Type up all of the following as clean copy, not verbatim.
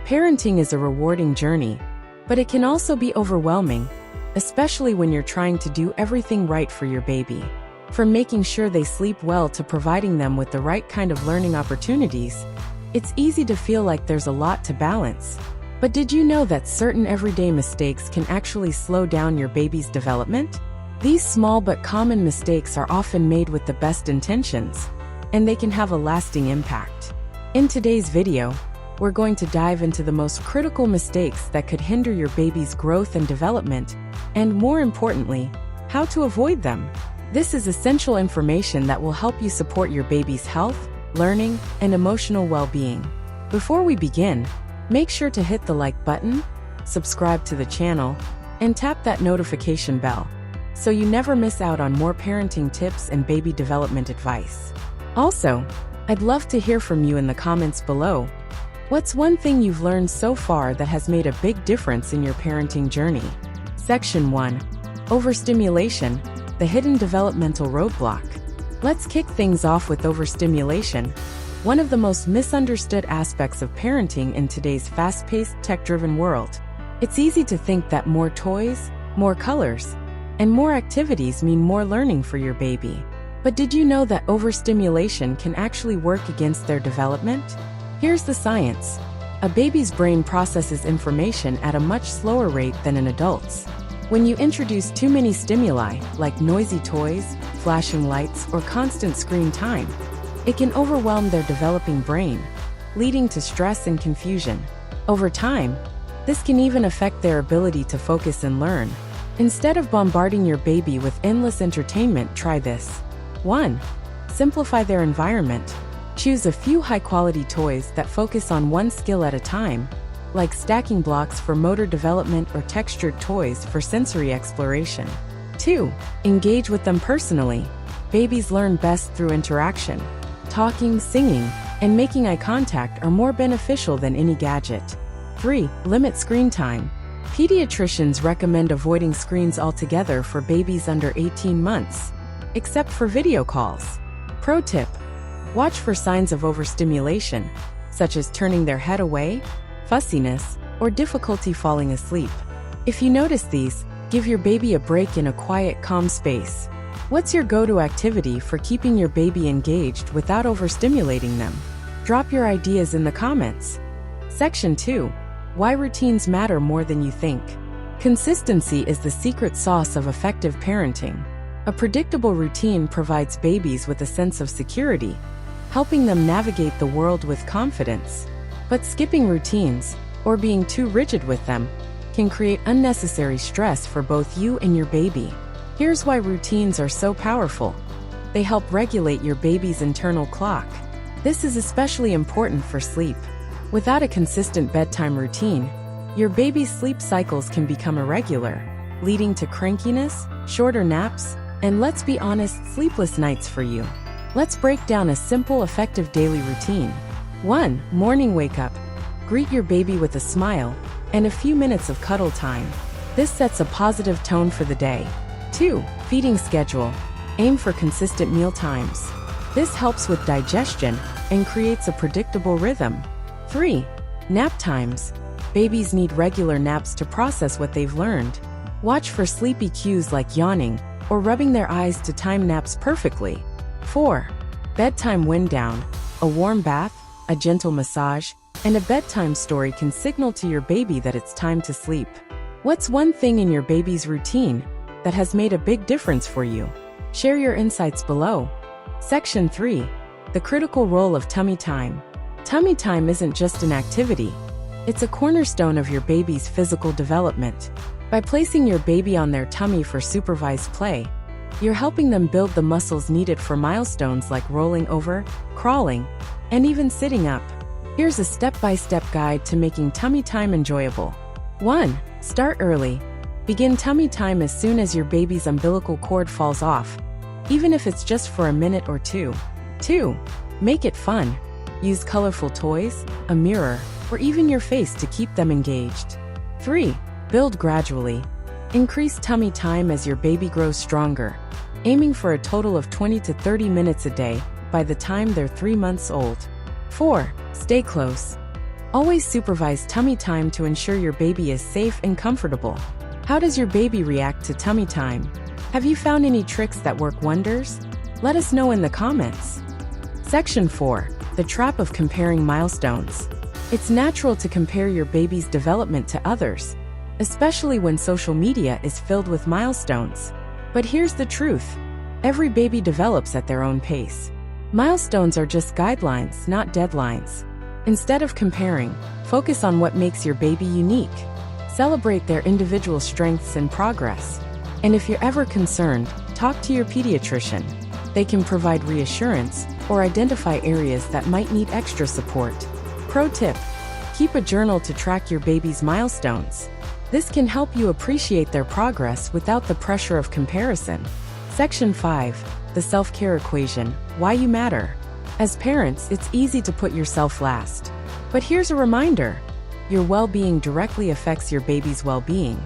Parenting is a rewarding journey, but it can also be overwhelming, especially when you're trying to do everything right for your baby. From making sure they sleep well to providing them with the right kind of learning opportunities, it's easy to feel like there's a lot to balance. But did you know that certain everyday mistakes can actually slow down your baby's development? These small but common mistakes are often made with the best intentions, and they can have a lasting impact. In today's video, we're going to dive into the most critical mistakes that could hinder your baby's growth and development, and more importantly, how to avoid them. This is essential information that will help you support your baby's health, learning, and emotional well-being. Before we begin, make sure to hit the like button, subscribe to the channel, and tap that notification bell, so you never miss out on more parenting tips and baby development advice. Also, I'd love to hear from you in the comments below. What's one thing you've learned so far that has made a big difference in your parenting journey? Section 1. Overstimulation, the hidden developmental roadblock. Let's kick things off with overstimulation, one of the most misunderstood aspects of parenting in today's fast-paced, tech-driven world. It's easy to think that more toys, more colors, and more activities mean more learning for your baby. But did you know that overstimulation can actually work against their development? Here's the science. A baby's brain processes information at a much slower rate than an adult's. When you introduce too many stimuli, like noisy toys, flashing lights, or constant screen time, it can overwhelm their developing brain, leading to stress and confusion. Over time, this can even affect their ability to focus and learn. Instead of bombarding your baby with endless entertainment, try this. 1. Simplify their environment. Choose a few high-quality toys that focus on one skill at a time, like stacking blocks for motor development or textured toys for sensory exploration. 2. Engage with them personally. Babies learn best through interaction. Talking, singing, and making eye contact are more beneficial than any gadget. 3. Limit screen time. Pediatricians recommend avoiding screens altogether for babies under 18 months, except for video calls. Pro tip: watch for signs of overstimulation, such as turning their head away, fussiness, or difficulty falling asleep. If you notice these, give your baby a break in a quiet, calm space. What's your go-to activity for keeping your baby engaged without overstimulating them? Drop your ideas in the comments. Section 2. Why routines matter more than you think. Consistency is the secret sauce of effective parenting. A predictable routine provides babies with a sense of security, helping them navigate the world with confidence. But skipping routines, or being too rigid with them, can create unnecessary stress for both you and your baby. Here's why routines are so powerful. They help regulate your baby's internal clock. This is especially important for sleep. Without a consistent bedtime routine, your baby's sleep cycles can become irregular, leading to crankiness, shorter naps, and, let's be honest, sleepless nights for you. Let's break down a simple, effective daily routine. 1. Morning wake-up. Greet your baby with a smile and a few minutes of cuddle time. This sets a positive tone for the day. 2. Feeding schedule. Aim for consistent meal times. This helps with digestion and creates a predictable rhythm. 3. Nap times. Babies need regular naps to process what they've learned. Watch for sleepy cues like yawning or rubbing their eyes to time naps perfectly. 4. Bedtime wind down. A warm bath, a gentle massage, and a bedtime story can signal to your baby that it's time to sleep. What's one thing in your baby's routine that has made a big difference for you? Share your insights below. Section 3. The critical role of tummy time. Tummy time isn't just an activity. It's a cornerstone of your baby's physical development. By placing your baby on their tummy for supervised play, you're helping them build the muscles needed for milestones like rolling over, crawling, and even sitting up. Here's a step-by-step guide to making tummy time enjoyable. 1. Start early. Begin tummy time as soon as your baby's umbilical cord falls off, even if it's just for a minute or two. 2. Make it fun. Use colorful toys, a mirror, or even your face to keep them engaged. 3. Build gradually. Increase tummy time as your baby grows stronger, aiming for a total of 20 to 30 minutes a day by the time they're 3 months old. 4. Stay close. Always supervise tummy time to ensure your baby is safe and comfortable. How does your baby react to tummy time? Have you found any tricks that work wonders? Let us know in the comments. Section 4. The trap of comparing milestones. It's natural to compare your baby's development to others, especially when social media is filled with milestones. But here's the truth. Every baby develops at their own pace. Milestones are just guidelines, not deadlines. Instead of comparing, focus on what makes your baby unique. Celebrate their individual strengths and progress. And if you're ever concerned, talk to your pediatrician. They can provide reassurance or identify areas that might need extra support. Pro tip: keep a journal to track your baby's milestones. This can help you appreciate their progress without the pressure of comparison. Section 5. The self-care equation: why you matter. As parents, it's easy to put yourself last. But here's a reminder: your well-being directly affects your baby's well-being.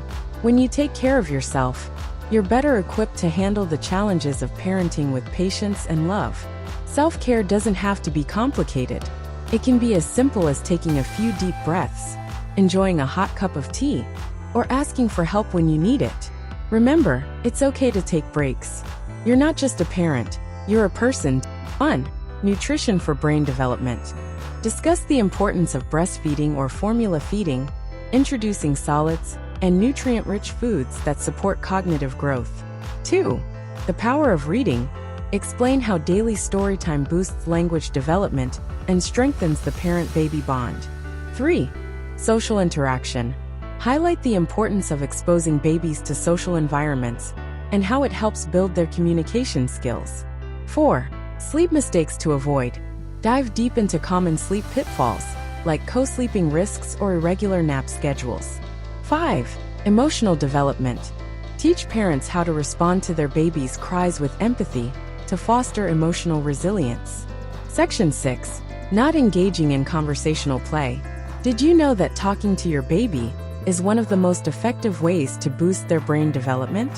When you take care of yourself, you're better equipped to handle the challenges of parenting with patience and love. Self-care doesn't have to be complicated. It can be as simple as taking a few deep breaths, enjoying a hot cup of tea, or asking for help when you need it. Remember, it's okay to take breaks. You're not just a parent, you're a person. 1. Nutrition for brain development. Discuss the importance of breastfeeding or formula feeding, introducing solids and nutrient-rich foods that support cognitive growth. 2. The power of reading. Explain how daily storytime boosts language development and strengthens the parent-baby bond. 3. Social interaction. Highlight the importance of exposing babies to social environments and how it helps build their communication skills. 4. Sleep mistakes to avoid. Dive deep into common sleep pitfalls, like co-sleeping risks or irregular nap schedules. 5. Emotional development. Teach parents how to respond to their baby's cries with empathy to foster emotional resilience. Section 6. Not engaging in conversational play. Did you know that talking to your baby is one of the most effective ways to boost their brain development?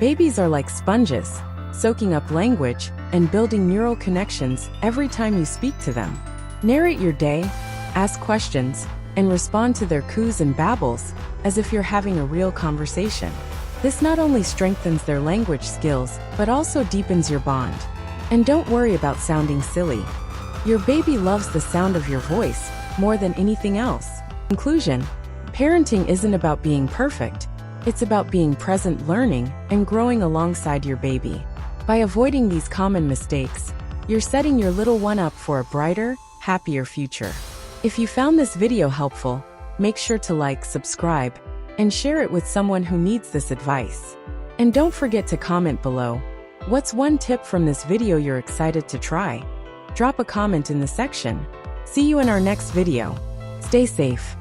Babies are like sponges, soaking up language and building neural connections every time you speak to them. Narrate your day, ask questions, and respond to their coos and babbles as if you're having a real conversation. This not only strengthens their language skills, but also deepens your bond. And don't worry about sounding silly. Your baby loves the sound of your voice more than anything else. Conclusion: parenting isn't about being perfect. It's about being present, learning, and growing alongside your baby. By avoiding these common mistakes, you're setting your little one up for a brighter, happier future. If you found this video helpful, make sure to like, subscribe, and share it with someone who needs this advice. And don't forget to comment below. What's one tip from this video you're excited to try? Drop a comment in the section. See you in our next video. Stay safe.